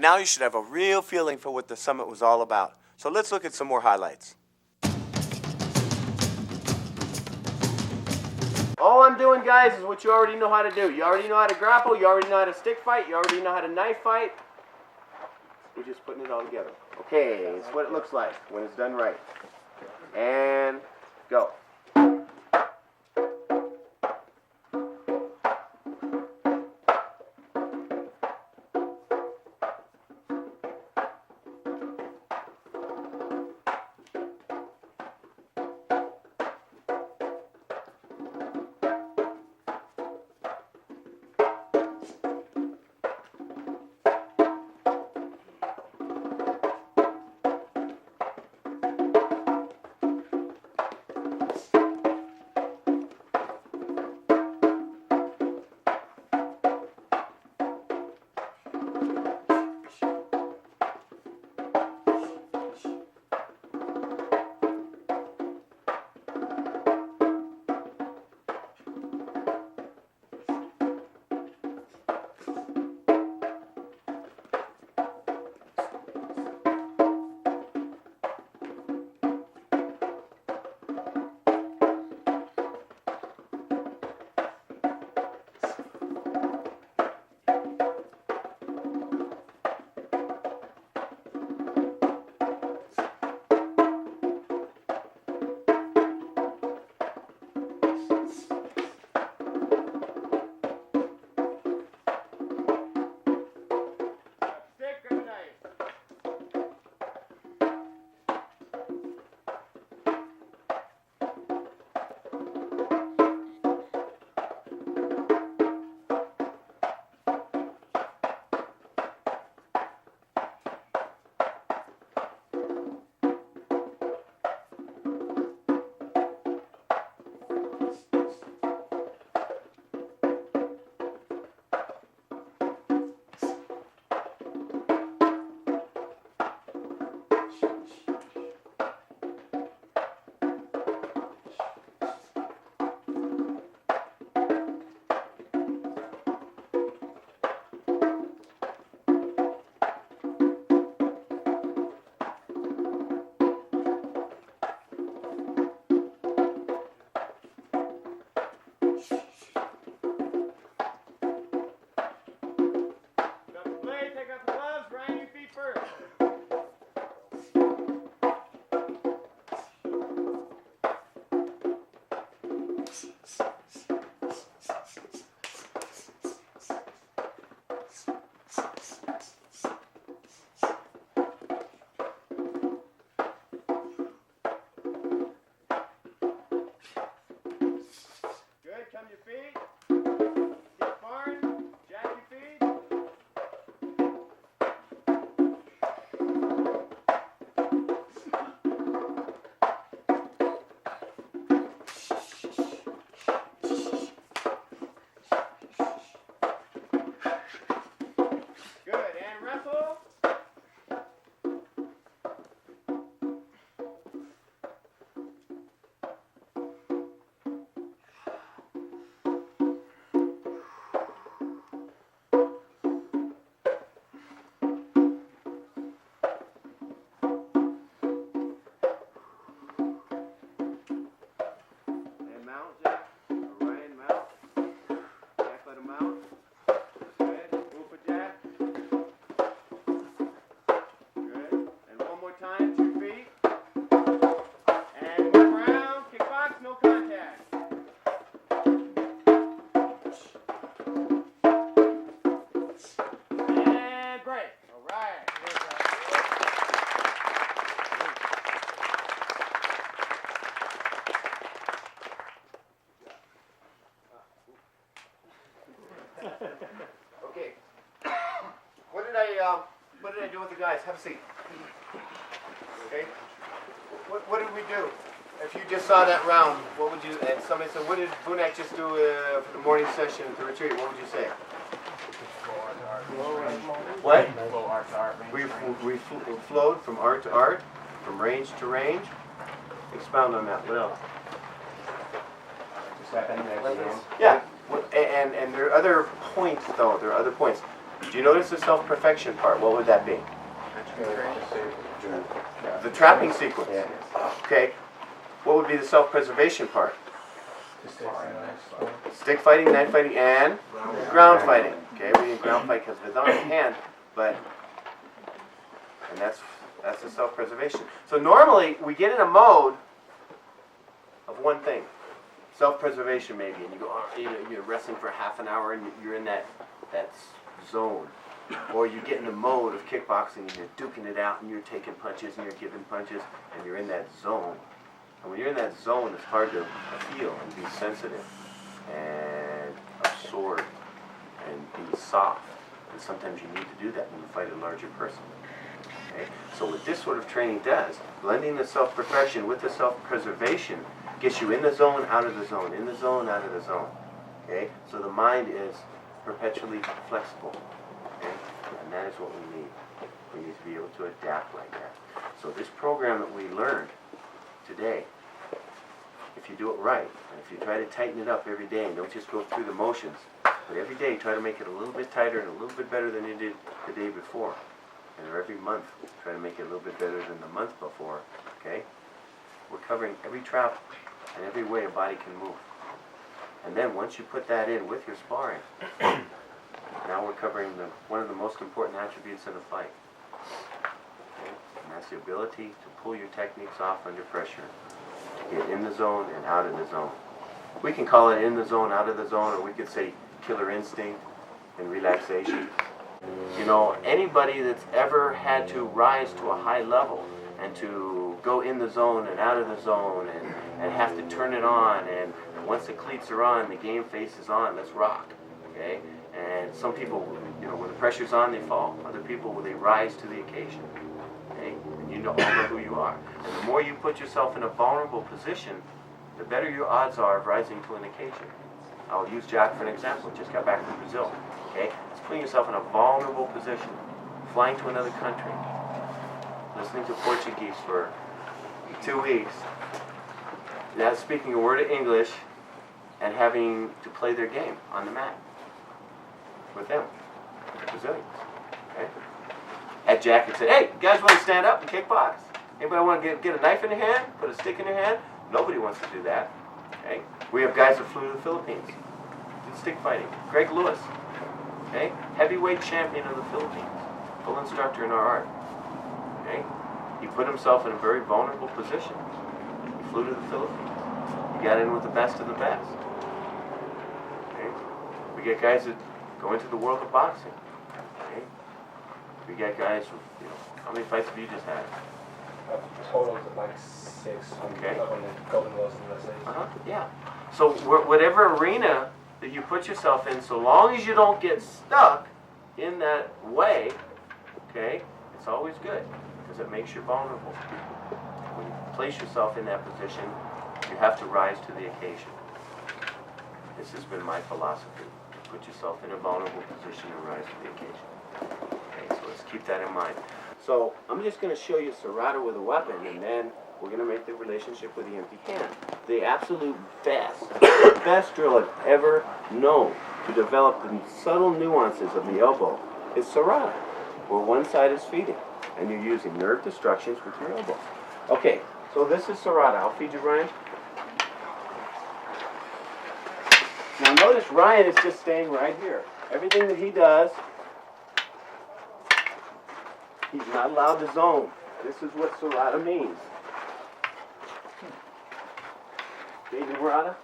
Now you should have a real feeling for what the summit was all about. So let's look at some more highlights. All I'm doing, guys, is what you already know how to do. You already know how to grapple, you already know how to stick fight, you already know how to knife fight. We're just putting it all together. Okay, it's what it looks like when it's done right. And go. Okay. What did I do with the guys? Have a seat. Okay. What did we do? If you just saw that round, what would you? And somebody said, "What did Vunak just do for the morning session at the retreat?" What would you say? What? We flowed from art to art, from range to range. Expound on that. What else? Yeah. And there are other points, though. There are other points. Do you notice the self-perfection part? What would that be? The trapping sequence. Okay. What would be the self-preservation part? Stick fighting, knife fighting, and ground fighting. Okay, we didn't ground fight because of the hand, but and that's the self-preservation. So normally we get in a mode of one thing, self-preservation maybe, and you go, you're wrestling for half an hour and you're in that zone. Or you get in the mode of kickboxing and you're duking it out and you're taking punches and you're giving punches and you're in that zone. And when you're in that zone, it's hard to feel and be sensitive and absorb and be soft. And sometimes you need to do that when you fight a larger person. Okay? So what this sort of training does, blending the self-perfection with the self-preservation, gets you in the zone, out of the zone, in the zone, out of the zone. Okay? So the mind is perpetually flexible. Okay? And that is what we need. We need to be able to adapt like that. So this program that we learned today, if you do it right, and if you try to tighten it up every day and don't just go through the motions, but every day try to make it a little bit tighter and a little bit better than you did the day before. And every month, try to make it a little bit better than the month before, okay? We're covering every trap and every way a body can move. And then once you put that in with your sparring, now we're covering one of the most important attributes in a fight. Okay? And that's the ability to pull your techniques off under pressure, to get in the zone and out of the zone. We can call it in the zone, out of the zone, or we could say killer instinct and relaxation. You know, anybody that's ever had to rise to a high level and to go in the zone and out of the zone and have to turn it on, and once the cleats are on, the game face is on, let's rock, okay? And some people, you know, when the pressure's on, they fall. Other people, they rise to the occasion, okay? And you all know who you are. And the more you put yourself in a vulnerable position, the better your odds are of rising to an occasion. I'll use Jack for an example. Just got back from Brazil, okay? It's putting yourself in a vulnerable position, flying to another country, listening to Portuguese for 2 weeks, not speaking a word of English, and having to play their game on the mat with them, Brazilians. Okay? At Jack and said, "Hey, you guys want to stand up and kickbox? Anybody want to get a knife in their hand, put a stick in their hand?" Nobody wants to do that. Okay? We have guys that flew to the Philippines, did stick fighting. Greg Lewis, okay, heavyweight champion of the Philippines, full instructor in our art. Okay, he put himself in a very vulnerable position. He flew to the Philippines. He got in with the best of the best. Okay, we get guys that go into the world of boxing. Okay, we get guys with, you know, how many fights have you just had? Total of like 6. Okay. On the Golden Gloves in the States. Yeah. So whatever arena that you put yourself in, so long as you don't get stuck in that way, okay, it's always good because it makes you vulnerable. When you place yourself in that position, you have to rise to the occasion. This has been my philosophy. Put yourself in a vulnerable position and rise to the occasion. Okay, so let's keep that in mind. So I'm just going to show you Serrata with a weapon, and then we're going to make the relationship with the empty hand. The absolute best drill I've ever known to develop the subtle nuances of the elbow is Serrata, where one side is feeding, and you're using nerve destructions with your elbow. Okay, so this is Serrata. I'll feed you, Ryan. Now notice Ryan is just staying right here. Everything that he does, he's not allowed to zone. This is what Serrata means. Okay, Serrata?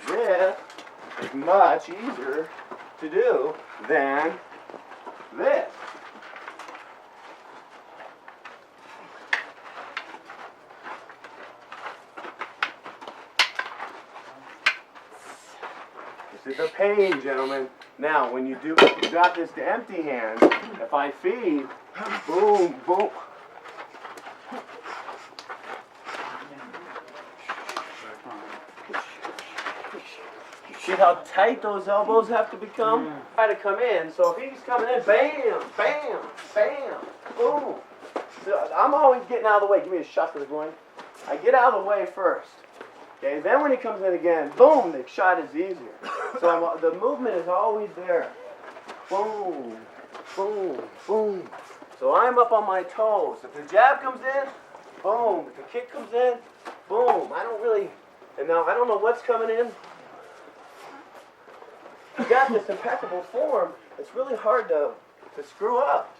This is much easier to do than this. This is a pain, gentlemen. Now, when you got this to empty hand, if I feed, boom, boom. See how tight those elbows have to become? Try to come in, so if he's coming in, bam, bam, bam, boom. So I'm always getting out of the way. Give me a shot to the groin. I get out of the way first. Okay, then when he comes in again, boom, the shot is easier. So the movement is always there. boom, boom, boom. So I'm up on my toes. If the jab comes in, boom. If the kick comes in, boom. I don't really, and now I don't know what's coming in. You got this impeccable form. It's really hard to screw up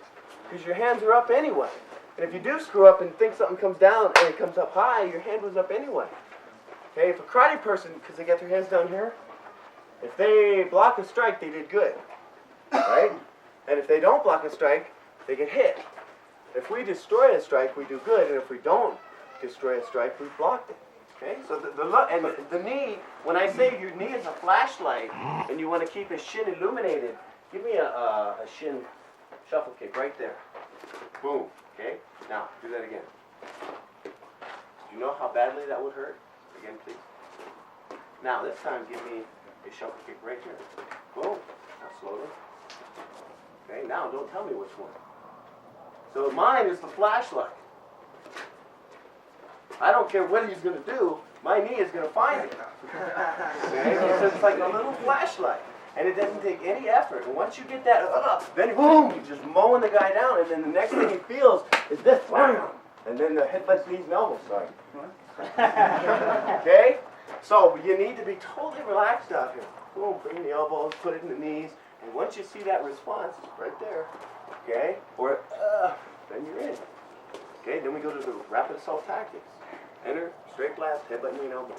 because your hands are up anyway. And if you do screw up and think something comes down and it comes up high, your hand was up anyway. Okay, if a karate person, because they get their hands down here, if they block a strike, they did good, right? And if they don't block a strike, they get hit. If we destroy a strike, we do good, and if we don't destroy a strike, we've blocked it. Okay, so the knee, when I say your knee is a flashlight and you want to keep his shin illuminated, give me a shin shuffle kick right there. Boom. Okay, now do that again. Do you know how badly that would hurt? Again, please. Now this time give me a shuffle kick right here. Boom. Now slowly. Okay, now don't tell me which one. So mine is the flashlight. I don't care what he's going to do, my knee is going to find it. Okay? So it's like a little flashlight. And it doesn't take any effort. And once you get that, then boom, you're just mowing the guy down. And then the next thing he feels is this, and then the headbutts, knees, and elbows, sorry. Okay? So you need to be totally relaxed out here. Boom, bring in the elbows, put it in the knees. And once you see that response, right there, okay? Or, then you're in. Okay, then we go to the rapid assault tactics. Enter, straight blast, headbutt, knee, and elbow.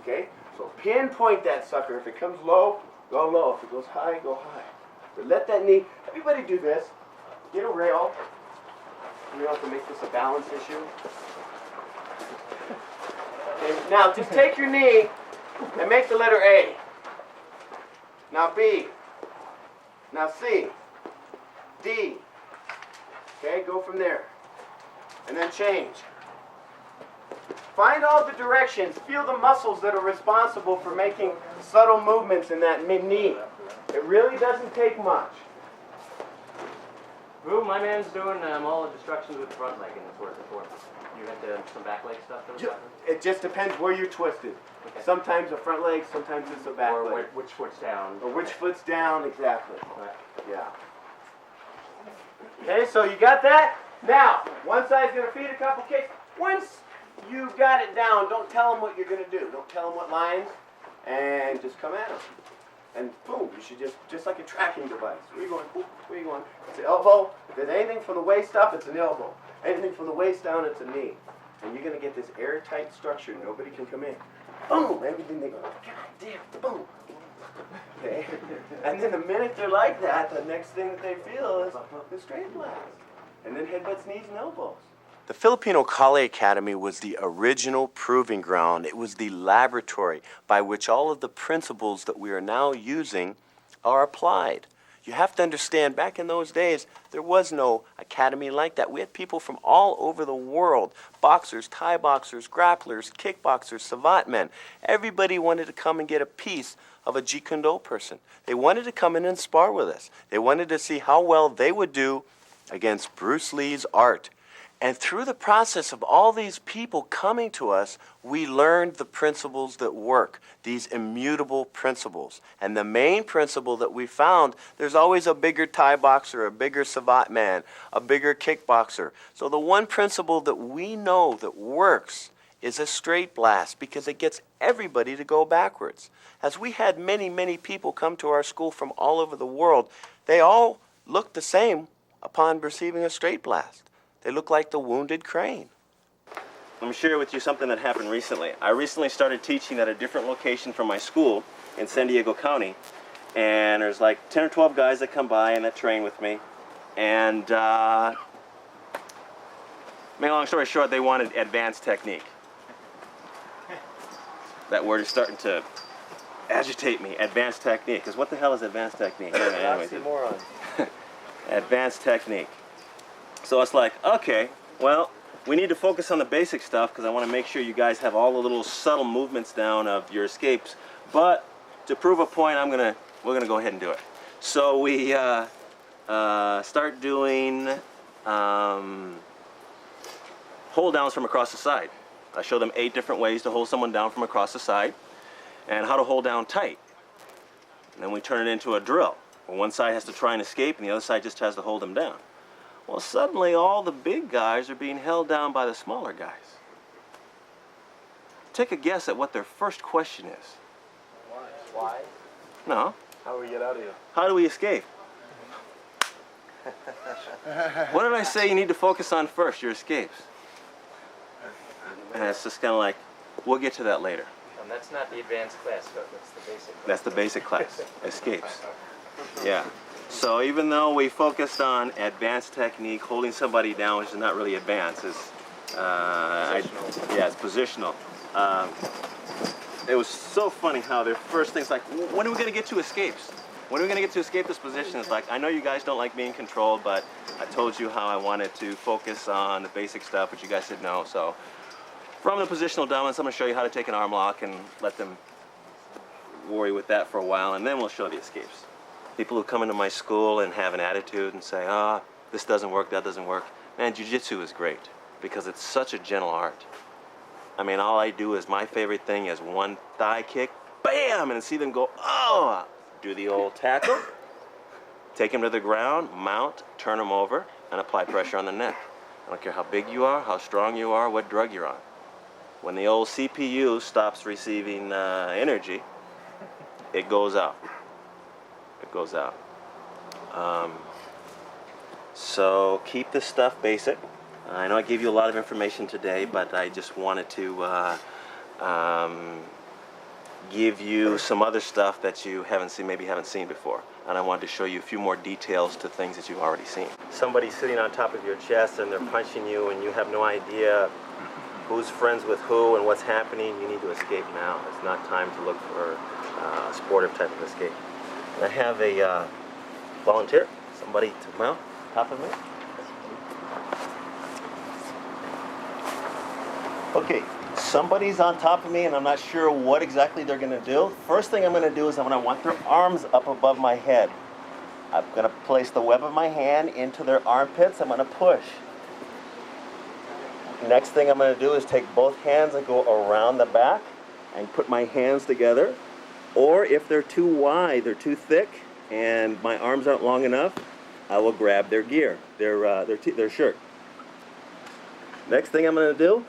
Okay? So pinpoint that sucker. If it comes low, go low. If it goes high, go high. But let that knee, everybody do this. Get a rail. You don't have to make this a balance issue. And now just take your knee and make the letter A. Now B. Now C. D. Okay, go from there. And then change. Find all the directions. Feel the muscles that are responsible for making subtle movements in that knee. It really doesn't take much. Ooh, my man's doing all the destructions with the front leg, and it's working for him. You had some back leg stuff that was happening? It just depends where you're twisted. Okay. Sometimes a front leg, sometimes it's a back leg. Or which foot's down. Or which foot's down, exactly. Right. Yeah. Okay, so you got that? Now, one side's going to feed a couple kicks. Once you've got it down, don't tell them what you're going to do. Don't tell them what lines, and just come at them. And boom, you should just like a tracking device. Where are you going? Where are you going? It's the elbow. If there's anything from the waist up, it's an elbow. Anything from the waist down, it's a knee. And you're going to get this airtight structure. Nobody can come in. Boom! Everything they go, God damn, boom. Okay? And then the minute they're like that, the next thing that they feel is the straight blast. And then headbutts, knees, and elbows. The Filipino Kali Academy was the original proving ground. It was the laboratory by which all of the principles that we are now using are applied. You have to understand, back in those days, there was no academy like that. We had people from all over the world, boxers, Thai boxers, grapplers, kickboxers, savate men. Everybody wanted to come and get a piece of a Jeet Kune Do person. They wanted to come in and spar with us. They wanted to see how well they would do against Bruce Lee's art. And through the process of all these people coming to us, we learned the principles that work, these immutable principles. And the main principle that we found, there's always a bigger Thai boxer, a bigger savate man, a bigger kickboxer. So the one principle that we know that works is a straight blast, because it gets everybody to go backwards. As we had many, many people come to our school from all over the world, they all looked the same upon receiving a straight blast. They look like the wounded crane. Let me share with you something that happened recently. I recently started teaching at a different location from my school in San Diego County. And there's like 10 or 12 guys that come by and that train with me. And, make a long story short, they wanted advanced technique. That word is starting to agitate me, advanced technique. Because what the hell is advanced technique? Anyways, advanced technique. So it's like, okay, well, we need to focus on the basic stuff because I want to make sure you guys have all the little subtle movements down of your escapes. But to prove a point, we're gonna go ahead and do it. So we start doing hold downs from across the side. I show them 8 different ways to hold someone down from across the side and how to hold down tight. And then we turn it into a drill. one side has to try and escape and the other side just has to hold them down. Well, suddenly all the big guys are being held down by the smaller guys. Take a guess at what their first question is. Why? No. How do we get out of here? How do we escape? What did I say you need to focus on first? Your escapes. And it's just kind of like, we'll get to that later. And that's not the advanced class, that's the basic class. That's the basic class, escapes. Yeah. So even though we focused on advanced technique, holding somebody down, which is not really advanced, it's positional. It was so funny how their first thing's like, when are we going to get to escapes? When are we going to get to escape this position? It's like, I know you guys don't like being controlled, but I told you how I wanted to focus on the basic stuff, but you guys said no. So from the positional dominance, I'm going to show you how to take an arm lock and let them worry with that for a while, and then we'll show the escapes. People who come into my school and have an attitude and say, this doesn't work, that doesn't work. Man, Jiu-Jitsu is great because it's such a gentle art. I mean, all I do is my favorite thing is one thigh kick, bam, and see them go, oh! Do the old tackle, take them to the ground, mount, turn them over, and apply pressure on the neck. I don't care how big you are, how strong you are, what drug you're on. When the old CPU stops receiving energy, it goes out. It goes out. So keep this stuff basic. I know I gave you a lot of information today, but I just wanted to give you some other stuff that you maybe haven't seen before. And I wanted to show you a few more details to things that you've already seen. Somebody's sitting on top of your chest and they're punching you and you have no idea who's friends with who and what's happening. You need to escape now. It's not time to look for a sportive type of escape. And I have a volunteer, somebody to mount top of me. Okay, somebody's on top of me and I'm not sure what exactly they're going to do. First thing I'm going to do is I'm going to want their arms up above my head. I'm going to place the web of my hand into their armpits. I'm going to push. Next thing I'm going to do is take both hands and go around the back and put my hands together. Or if they're too wide, they're too thick, and my arms aren't long enough, I will grab their gear, their shirt. Next thing I'm going to do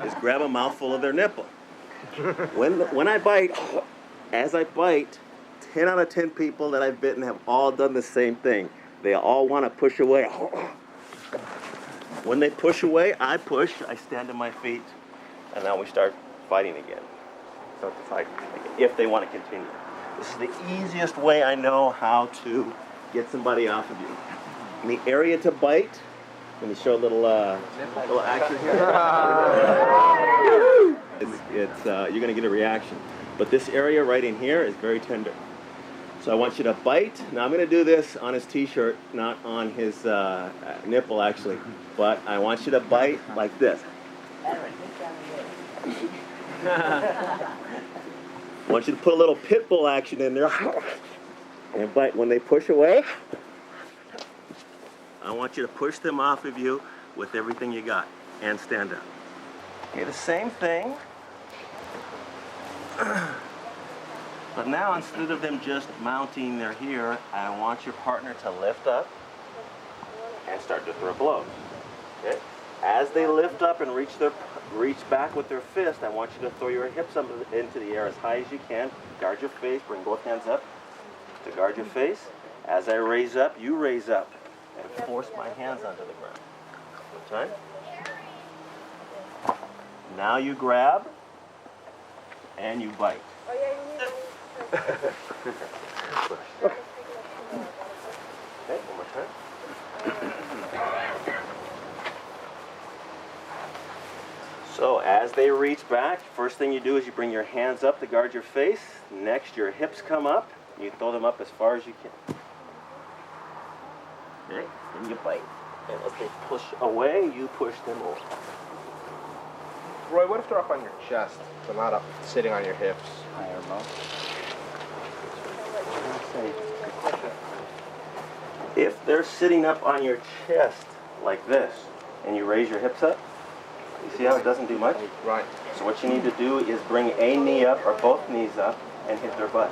is grab a mouthful of their nipple. When I bite, as I bite, 10 out of 10 people that I've bitten have all done the same thing. They all want to push away. When they push away, I push, I stand on my feet, and now we start fighting again. Start to fight again, if they want to continue. This is the easiest way I know how to get somebody off of you. In the area to bite, let me show a little action here. You're going to get a reaction. But this area right in here is very tender. So I want you to bite. Now I'm going to do this on his t-shirt, not on his nipple actually. But I want you to bite like this. I want you to put a little pit bull action in there. And bite. When they push away, I want you to push them off of you with everything you got. And stand up. Okay, the same thing. But now, instead of them just mounting their here, I want your partner to lift up and start to throw blows. Okay? As they lift up and reach back with their fist, I want you to throw your hips up into the air as high as you can. Guard your face. Bring both hands up to guard your face. As I raise up, you raise up and force my hands onto the ground. One time. Now you grab and you bite. Okay, one more time. So as they reach back, first thing you do is you bring your hands up to guard your face. Next, your hips come up. You throw them up as far as you can. Okay, then you bite. And as they push away, you push them over. Roy, what if they're up on your chest, but not up sitting on your hips? Higher above. If they're sitting up on your chest like this, and you raise your hips up, you see how it doesn't do much? Right. So what you need to do is bring a knee up or both knees up and hit their butt.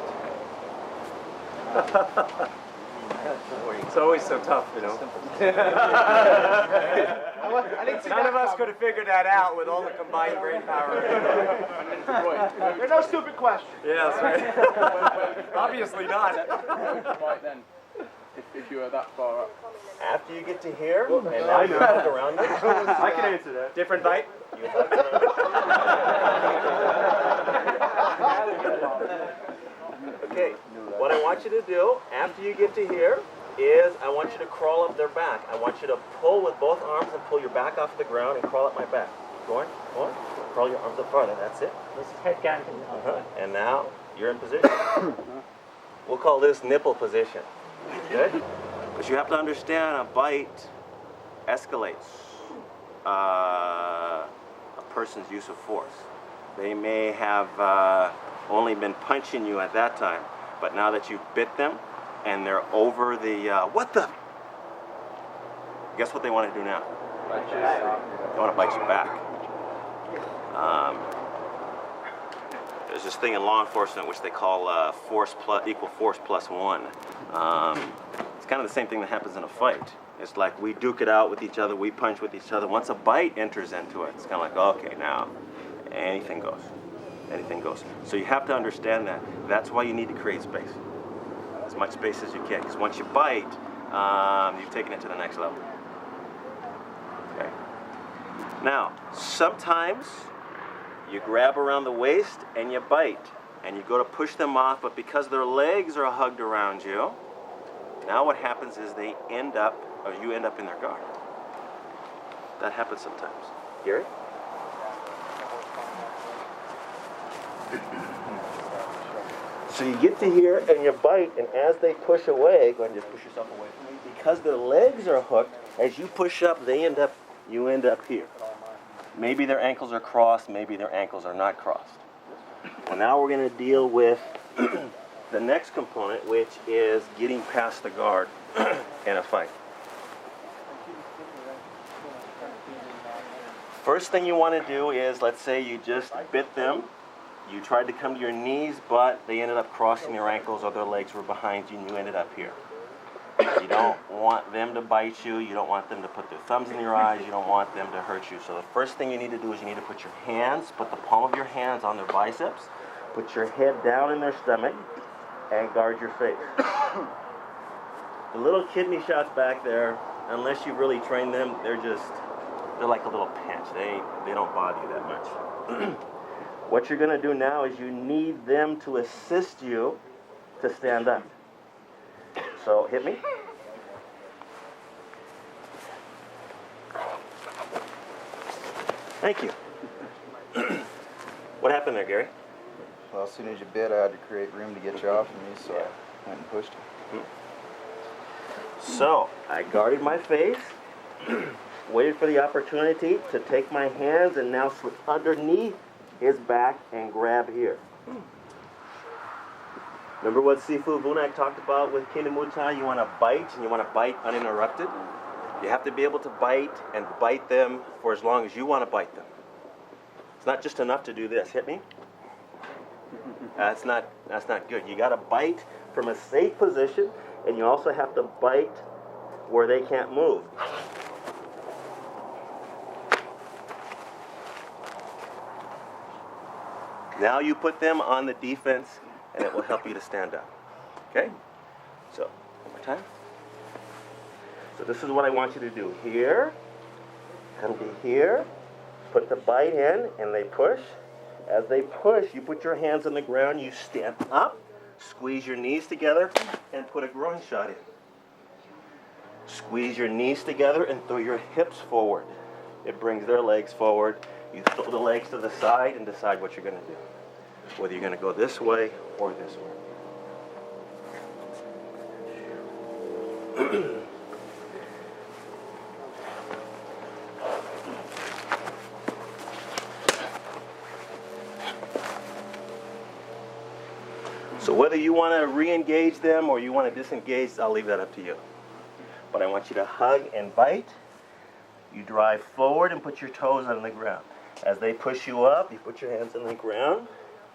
It's always so tough, you know. None of us could have figured that out with all the combined brain power. There's no stupid question. Yeah, that's right. Obviously not. Right then, if you were that far up. After you get to here, and now you hug around them. I can answer that. Different bite? You hug around. Okay, what I want you to do after you get to here is I want you to crawl up their back. I want you to pull with both arms and pull your back off the ground and crawl up my back. Go on, go on. Crawl your arms up farther. That's it. This is head down to the And now you're in position. We'll call this nipple position. Good? But you have to understand a bite escalates a person's use of force. They may have only been punching you at that time, but now that you've bit them and they're over the, what the? Guess what they want to do now? They want to bite you back. There's this thing in law enforcement which they call force plus equal force plus one. It's kind of the same thing that happens in a fight. It's like we duke it out with each other, we punch with each other. Once a bite enters into it, it's kind of like, okay, now anything goes. Anything goes. So you have to understand that. That's why you need to create space. As much space as you can. Because once you bite, you've taken it to the next level. Okay. Now, sometimes you grab around the waist and you bite. And you go to push them off, but because their legs are hugged around you, now what happens is they end up, or you end up in their guard. That happens sometimes. Gary? So you get to here and you bite, and as they push away, go ahead and just push yourself away from me. Because their legs are hooked, as you push up, you end up here. Maybe their ankles are crossed, maybe their ankles are not crossed. Well, now we're going to deal with the next component, which is getting past the guard in a fight. First thing you want to do is, let's say you just bit them. You tried to come to your knees, but they ended up crossing their ankles or their legs were behind you and you ended up here. You don't want them to bite you. You don't want them to put their thumbs in your eyes. You don't want them to hurt you. So the first thing you need to do is you need to put your hands, put the palm of your hands on their biceps, put your head down in their stomach, and guard your face. The little kidney shots back there, unless you've really trained them, they're like a little pinch. They don't bother you that much. What you're going to do now is you need them to assist you to stand up. So hit me. Thank you. What happened there, Gary? Well, as soon as you bit, I had to create room to get you off of me, so I went and pushed you. So I guarded my face, waited for the opportunity to take my hands and now slip underneath his back and grab here. Remember what Sifu Vunak talked about with Kinemutai? You want to bite, and you want to bite uninterrupted. You have to be able to bite and bite them for as long as you want to bite them. It's not just enough to do this. Hit me. That's not good. You got to bite from a safe position, and you also have to bite where they can't move. Now you put them on the defense, and it will help you to stand up. Okay? So, one more time. So this is what I want you to do. Here, come to here, put the bite in, and they push. As they push, you put your hands on the ground, you stand up, squeeze your knees together, and put a groin shot in. Squeeze your knees together and throw your hips forward. It brings their legs forward. You throw the legs to the side and decide what you're going to do. Whether you're going to go this way or this way. So whether you want to re-engage them or you want to disengage, I'll leave that up to you. But I want you to hug and bite. You drive forward and put your toes on the ground. As they push you up, you put your hands on the ground,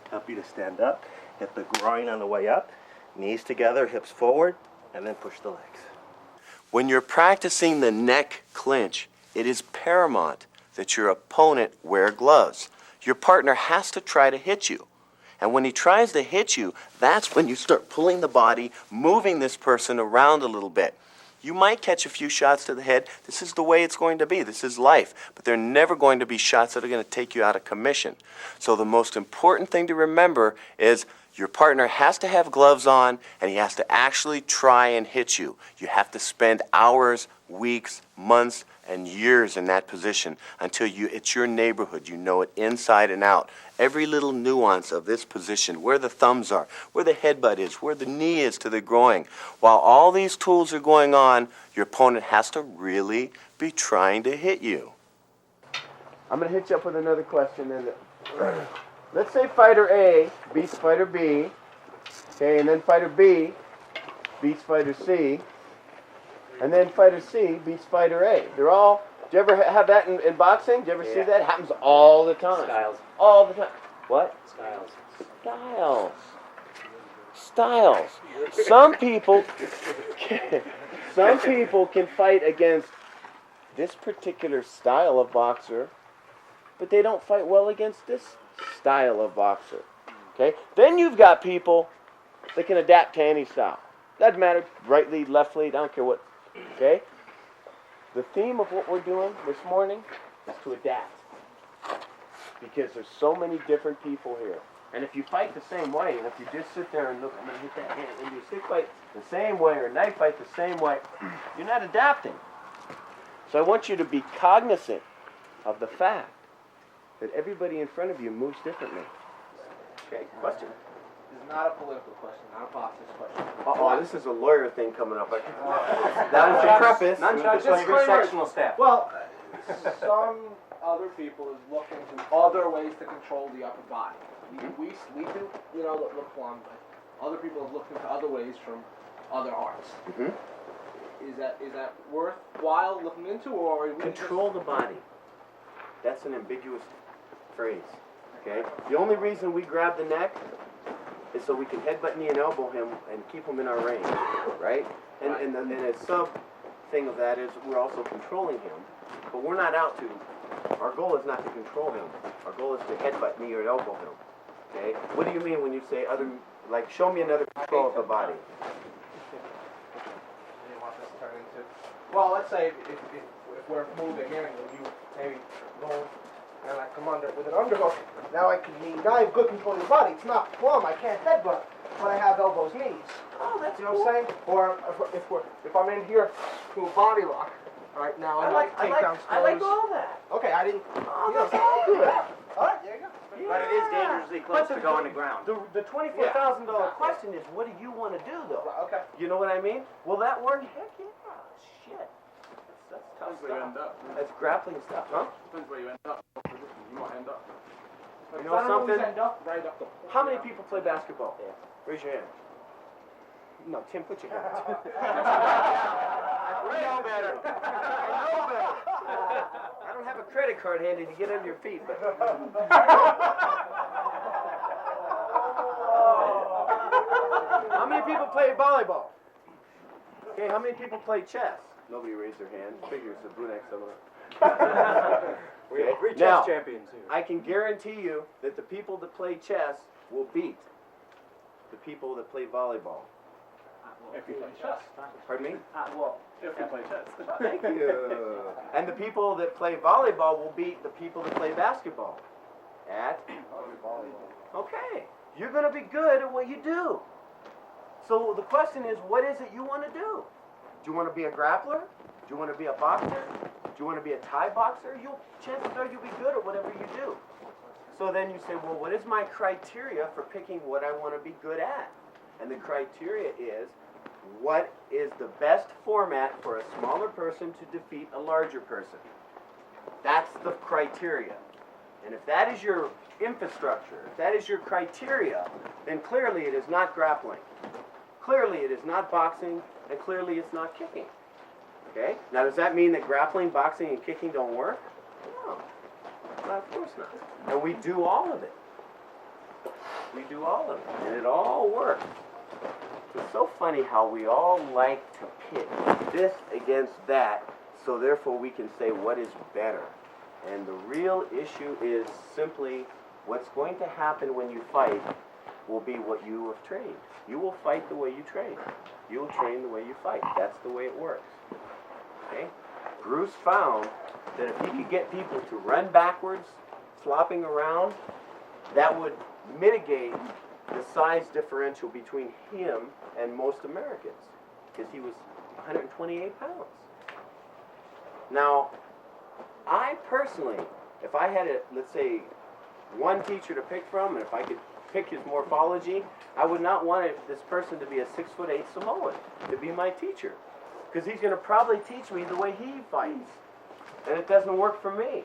help you to stand up. Hit the groin on the way up, knees together, hips forward, and then push the legs. When you're practicing the neck clinch, it is paramount that your opponent wear gloves. Your partner has to try to hit you. And when he tries to hit you, that's when you start pulling the body, moving this person around a little bit. You might catch a few shots to the head. This is the way it's going to be. This is life. But they're never going to be shots that are going to take you out of commission. So the most important thing to remember is your partner has to have gloves on, and he has to actually try and hit you. You have to spend hours, weeks, months, and years in that position until it's your neighborhood. You know it inside and out. Every little nuance of this position, where the thumbs are, where the headbutt is, where the knee is to the groin. While all these tools are going on, your opponent has to really be trying to hit you. I'm going to hit you up with another question. Let's say fighter A beats fighter B, okay, and then fighter B beats fighter C, and then fighter C beats fighter A. They're all, do you ever have that in boxing? Do you ever see that? It happens all the time. Styles. All the time. What? Styles. Styles. Some people can fight against this particular style of boxer, but they don't fight well against this style of boxer. Okay? Then you've got people that can adapt to any style. Doesn't matter, right lead, left lead, I don't care what. Okay? The theme of what we're doing this morning is to adapt. Because there's so many different people here. And if you fight the same way, and if you just sit there and look, I'm going to hit that hand, and you stick fight the same way, or knife fight the same way, you're not adapting. So I want you to be cognizant of the fact that everybody in front of you moves differently. Okay, question? This is not a political question, not a boxer's question. Uh-oh, this is a lawyer thing coming up. That was the preface. Non-judgmental sectional staff. Well, some other people is looking to other ways to control the upper body. We do, look one, but other people are looking to other ways from other arts. Mm-hmm. Is that worthwhile looking into, or are we Control the body. That's an ambiguous phrase. Okay? The only reason we grab the neck is so we can headbutt, knee, and elbow him and keep him in our range, right? And a sub thing of that is we're also controlling him, but we're not out to. Our goal is not to control him. Our goal is to headbutt, knee, or elbow him. Okay? What do you mean when you say other? Like, show me another control of the body. Well, let's say if we're moving in and you maybe go and I come under with an underhook, now I have good control of the body. It's not plumb, I can't headbutt, but I have elbows, knees. Oh, that's You know what I'm saying? Or if I'm in here to a body lock, right now I like takedowns. I like all that. Okay, I didn't. Oh, that's all good. All right, there you go. But it is dangerously close to going to ground. The $24,000 question is, what do you want to do, though? Okay. You know what I mean? Will that work? Heck yeah. Shit. That's tough Depends where you end stuff. up. That's grappling stuff, huh? Depends where you end up. What position you might end up. You know something? End up right up the How many people play basketball? Yeah. Raise your hand. No, Tim, put your hand up. I know better. I know better. I don't have a credit card handy to get under your feet, but... How many people play volleyball? Okay, how many people play chess? Nobody raised their hand. Figures the Vunak somewhere. We're chess Now, champions here. I can guarantee you that the people that play chess will beat the people that play volleyball. If you play chess. Pardon me? If you play chess. Thank you. And the people that play volleyball will beat the people that play basketball. At? Okay. You're going to be good at what you do. So the question is, what is it you want to do? Do you want to be a grappler? Do you want to be a boxer? Do you want to be a Thai boxer? Chances are you'll be good at whatever you do. So then you say, well, what is my criteria for picking what I want to be good at? And the criteria is, what is the best format for a smaller person to defeat a larger person? That's the criteria. And if that is your infrastructure, if that is your criteria, then clearly it is not grappling. Clearly it is not boxing, and clearly it's not kicking. Okay? Now does that mean that grappling, boxing, and kicking don't work? No. Of course not. And we do all of it. We do all of it, and it all works. It's so funny how we all like to pit this against that, so therefore we can say what is better. And the real issue is simply what's going to happen when you fight will be what you have trained. You will fight the way you train. You will train the way you fight. That's the way it works. Okay? Bruce found that if he could get people to run backwards, flopping around, that would mitigate the size differential between him and most Americans, because he was 128 pounds. Now, I personally, if I had, let's say, one teacher to pick from, and if I could pick his morphology, I would not want this person to be a 6'8" Samoan to be my teacher, because he's going to probably teach me the way he fights, and it doesn't work for me.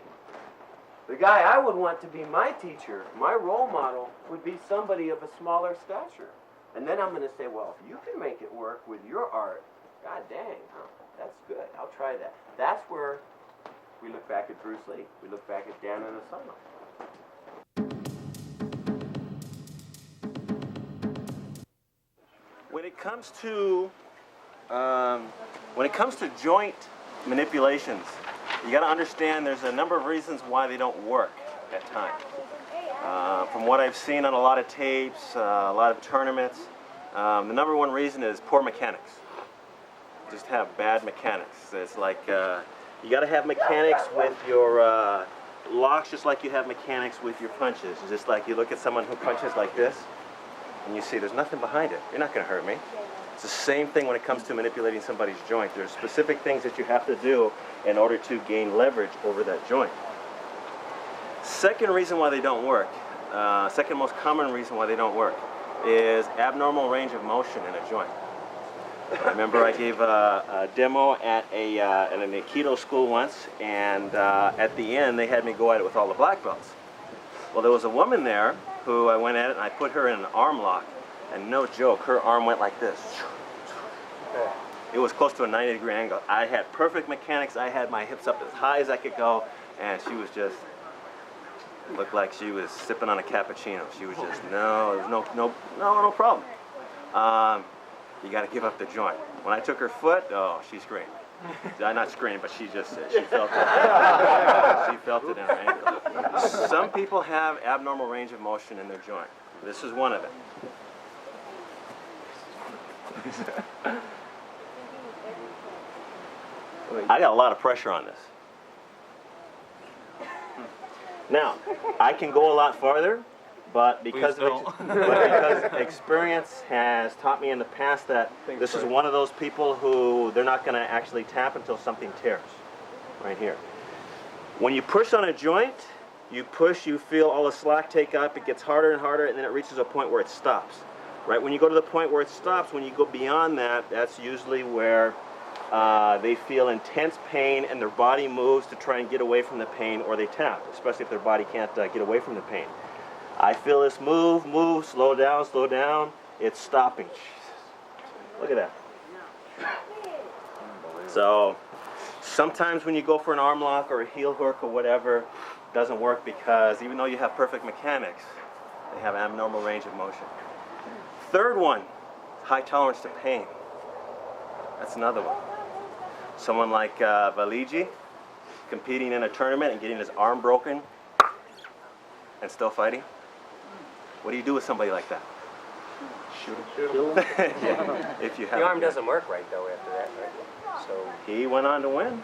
The guy I would want to be my teacher, my role model, would be somebody of a smaller stature. And then I'm going to say, well, if you can make it work with your art, god dang, huh? That's good. I'll try that. That's where we look back at Bruce Lee. We look back at Dan and Asano. When it comes to joint manipulations, you got to understand there's a number of reasons why they don't work at times. From what I've seen on a lot of tapes, a lot of tournaments, the number one reason is poor mechanics. Just have bad mechanics. It's like you got to have mechanics with your locks, just like you have mechanics with your punches. It's just like you look at someone who punches like this, and you see there's nothing behind it. You're not going to hurt me. It's the same thing when it comes to manipulating somebody's joint. There's specific things that you have to do in order to gain leverage over that joint. Second reason why they don't work, second most common reason why they don't work, is abnormal range of motion in a joint. I remember I gave a demo at an Aikido school once, and at the end they had me go at it with all the black belts. Well, there was a woman there who I went at it and I put her in an arm lock, and no joke, her arm went like this. It was close to a 90-degree angle. I had perfect mechanics. I had my hips up as high as I could go, and she was just, looked like she was sipping on a cappuccino. She was just, no, there's no problem. You got to give up the joint. When I took her foot, oh, she screamed. Not screamed, but she just, she felt it. She felt it in her ankle. Some people have abnormal range of motion in their joint. This is one of it. I got a lot of pressure on this. Now, I can go a lot farther, but because experience has taught me in the past that this is one of those people who they're not going to actually tap until something tears, right here. When you push on a joint, you push, you feel all the slack take up, it gets harder and harder, and then it reaches a point where it stops. Right, when you go to the point where it stops, when you go beyond that, that's usually where they feel intense pain and their body moves to try and get away from the pain, or they tap, especially if their body can't get away from the pain. I feel this move, slow down, it's stopping. Look at that. So sometimes when you go for an arm lock or a heel hook or whatever, it doesn't work because even though you have perfect mechanics, they have abnormal range of motion. Third one, high tolerance to pain. That's another one. Someone like Valigi, competing in a tournament and getting his arm broken and still fighting. What do you do with somebody like that? Shoot him. Yeah. If you have The arm doesn't work right though after that, right? So he went on to win.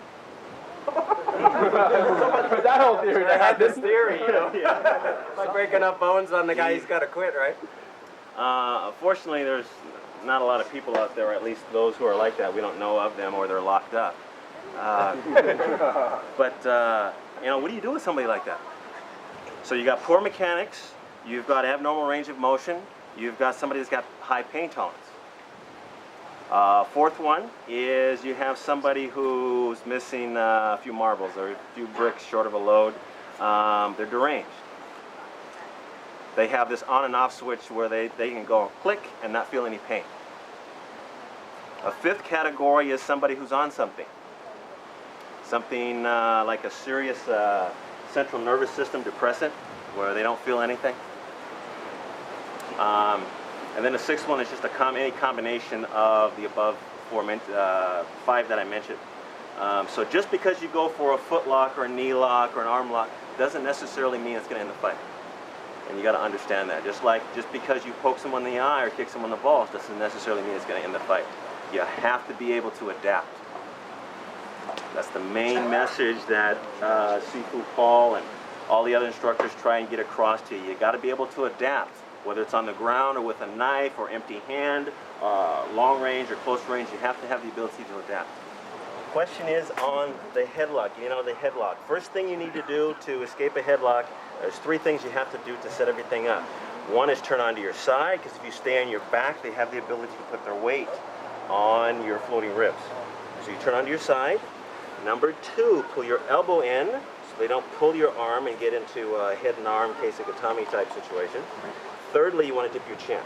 For that whole theory, I had this theory, you know. Like breaking up bones on the guy who's got to quit, right? Unfortunately, there's not a lot of people out there, at least those who are like that. We don't know of them, or they're locked up. But you know, what do you do with somebody like that? So you got poor mechanics, you've got abnormal range of motion, you've got somebody that's got high pain tolerance. Fourth one is you have somebody who's missing a few marbles or a few bricks short of a load. They're deranged. They have this on and off switch where they can go click and not feel any pain. A fifth category is somebody who's on something. Something like a serious central nervous system depressant where they don't feel anything. And then the sixth one is just any combination of the above 5 that I mentioned. So just because you go for a foot lock or a knee lock or an arm lock doesn't necessarily mean it's going to end the fight. And you got to understand that. Just because you poke someone in the eye or kick someone in the balls doesn't necessarily mean it's going to end the fight. You have to be able to adapt. That's the main message that Sifu Paul and all the other instructors try and get across to you. You got to be able to adapt, whether it's on the ground or with a knife or empty hand, long range or close range. You have to have the ability to adapt. Question is on the headlock. You know, the headlock. First thing you need to do to escape a headlock, there's 3 things you have to do to set everything up. One is turn onto your side, because if you stay on your back, they have the ability to put their weight on your floating ribs. So you turn onto your side. Number 2, pull your elbow in so they don't pull your arm and get into a head and arm Keisagatami type situation. Thirdly, you want to dip your chin.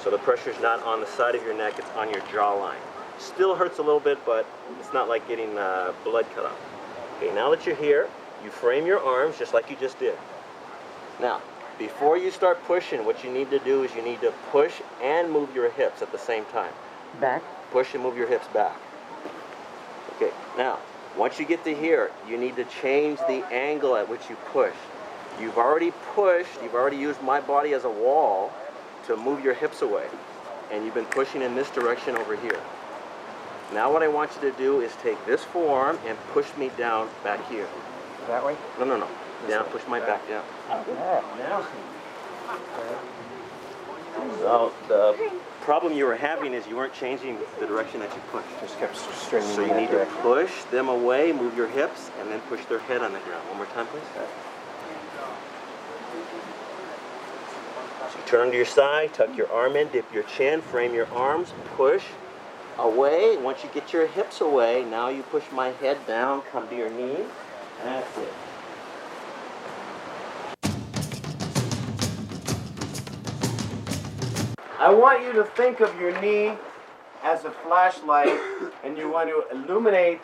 So the pressure's not on the side of your neck, it's on your jawline. Still hurts a little bit, but it's not like getting blood cut off. Okay, now that you're here, you frame your arms just like you just did. Now, before you start pushing, what you need to do is you need to push and move your hips at the same time. Back. Push and move your hips back. Okay, now, once you get to here, you need to change the angle at which you push. You've already pushed, you've already used my body as a wall to move your hips away. And you've been pushing in this direction over here. Now what I want you to do is take this forearm and push me down back here. That way? No, no, no. Down, push my back down. Now. So the problem you were having is you weren't changing the direction that you pushed. Just kept straightening. So you need to push them away, move your hips, and then push their head on the ground. One more time, please. So you turn to your side, tuck your arm in, dip your chin, frame your arms, push away. Once you get your hips away, now you push my head down, come to your knees. That's it. I want you to think of your knee as a flashlight, and you want to illuminate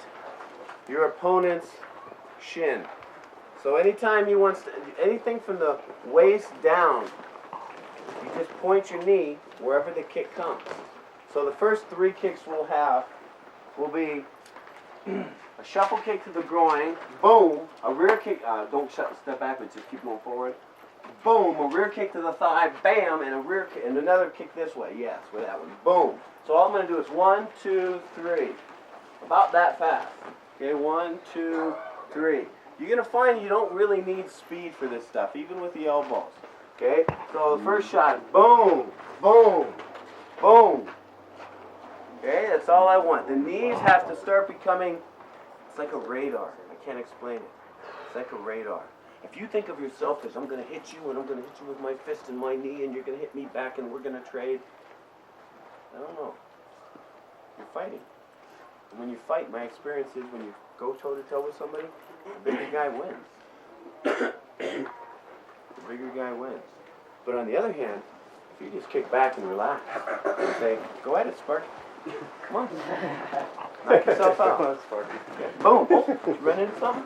your opponent's shin. So anytime you want anything from the waist down, you just point your knee wherever the kick comes. So the first 3 kicks we'll have will be a shuffle kick to the groin, boom, a rear kick, don't step backwards, just keep going forward. Boom, a rear kick to the thigh, bam, and a rear kick, and another kick this way, yes, with that one, boom. So all I'm going to do is 1, 2, 3, about that fast. Okay, 1, 2, 3. You're going to find you don't really need speed for this stuff, even with the elbows. Okay, so the first shot, boom, boom, boom. Okay, that's all I want. The knees have to start becoming, it's like a radar. I can't explain it. It's like a radar. If you think of yourself as I'm going to hit you and I'm going to hit you with my fist and my knee and you're going to hit me back and we're going to trade, I don't know. You're fighting. And when you fight, my experience is when you go toe-to-toe with somebody, the bigger guy wins. The bigger guy wins. But on the other hand, if you just kick back and relax and say, go at it, Sparky. Come on. Knock yourself out. Okay. Boom. Oh, you run into something?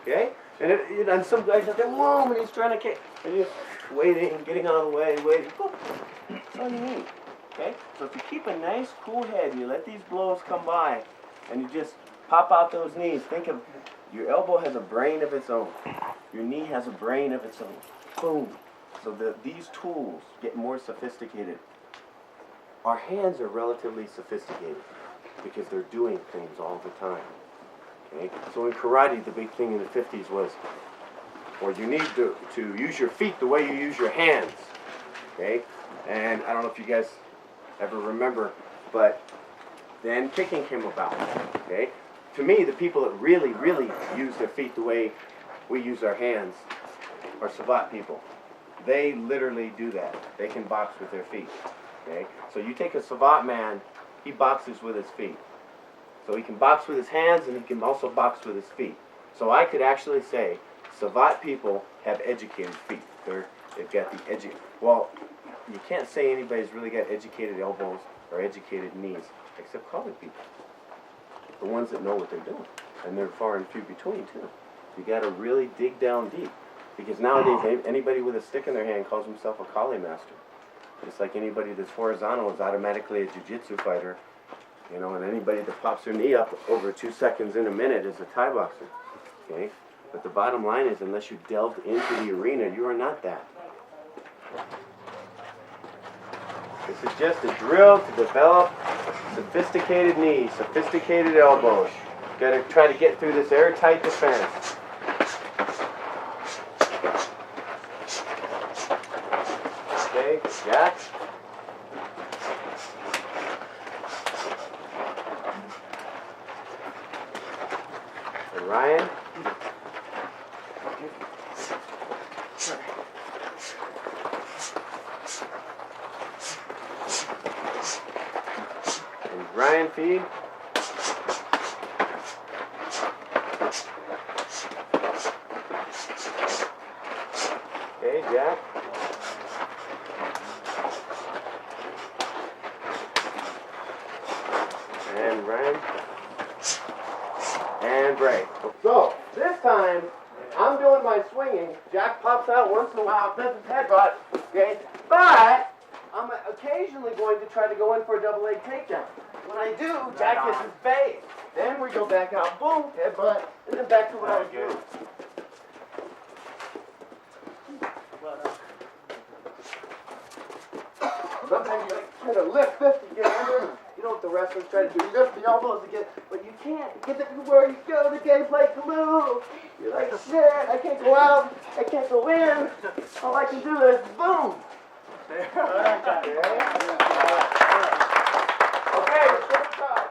Okay? And some guys out there, whoa, and he's trying to kick. And you're waiting, getting out of the way, waiting. That's all you need. Okay? So if you keep a nice, cool head and you let these blows come by and you just pop out those knees, think of your elbow has a brain of its own. Your knee has a brain of its own. Boom. So these tools get more sophisticated. Our hands are relatively sophisticated because they're doing things all the time. Okay? So in karate, the big thing in the 50s was, or you need to use your feet the way you use your hands. Okay? And I don't know if you guys ever remember, but then kicking came about. Okay? To me, the people that really, really use their feet the way we use our hands are savate people. They literally do that. They can box with their feet. Okay? So you take a savate man, he boxes with his feet. So he can box with his hands and he can also box with his feet. So I could actually say savate people have educated feet. They've got the well, you can't say anybody's really got educated elbows or educated knees, except colored people. The ones that know what they're doing. And they're far and few between, too. You got to really dig down deep. Because nowadays, anybody with a stick in their hand calls himself a Kali master. Just like anybody that's horizontal is automatically a Jiu-Jitsu fighter. You know, and anybody that pops their knee up over 2 seconds in a minute is a Thai boxer. Okay? But the bottom line is, unless you delved into the arena, you are not that. This is just a drill to develop sophisticated knees, sophisticated elbows. You gotta try to get through this airtight defense. Okay, Jack. And Ryan. And Ryan feed. Okay, Jack. And Ryan. And break. So, this time, I'm doing my swinging. Jack pops out once in a while, does his headbutt, okay? But, I'm occasionally going to try to go in for a double leg takedown. When I do, Jack gets his face. Then we go back out, boom, headbutt, and then back to what I was doing. Sometimes you like try to lift this to get under. You know what the wrestlers try to do? Lift the elbows to get, but you can't. Get it where you go. The game's like glue. You're like, shit, I can't go out. I can't go in. All I can do is boom. Okay, let's go inside.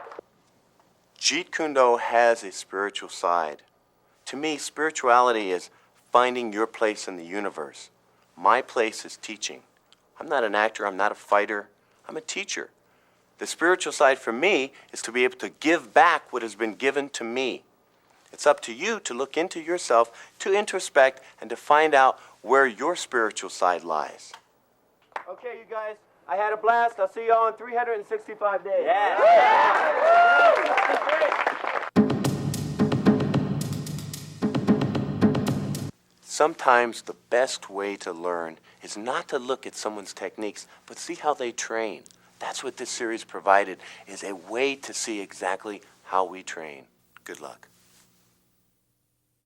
Jeet Kune Do has a spiritual side. To me, spirituality is finding your place in the universe. My place is teaching. I'm not an actor, I'm not a fighter, I'm a teacher. The spiritual side for me is to be able to give back what has been given to me. It's up to you to look into yourself, to introspect, and to find out where your spiritual side lies. Okay, you guys, I had a blast. I'll see y'all in 365 days. Sometimes the best way to learn is not to look at someone's techniques, but see how they train. That's what this series provided, is a way to see exactly how we train. Good luck.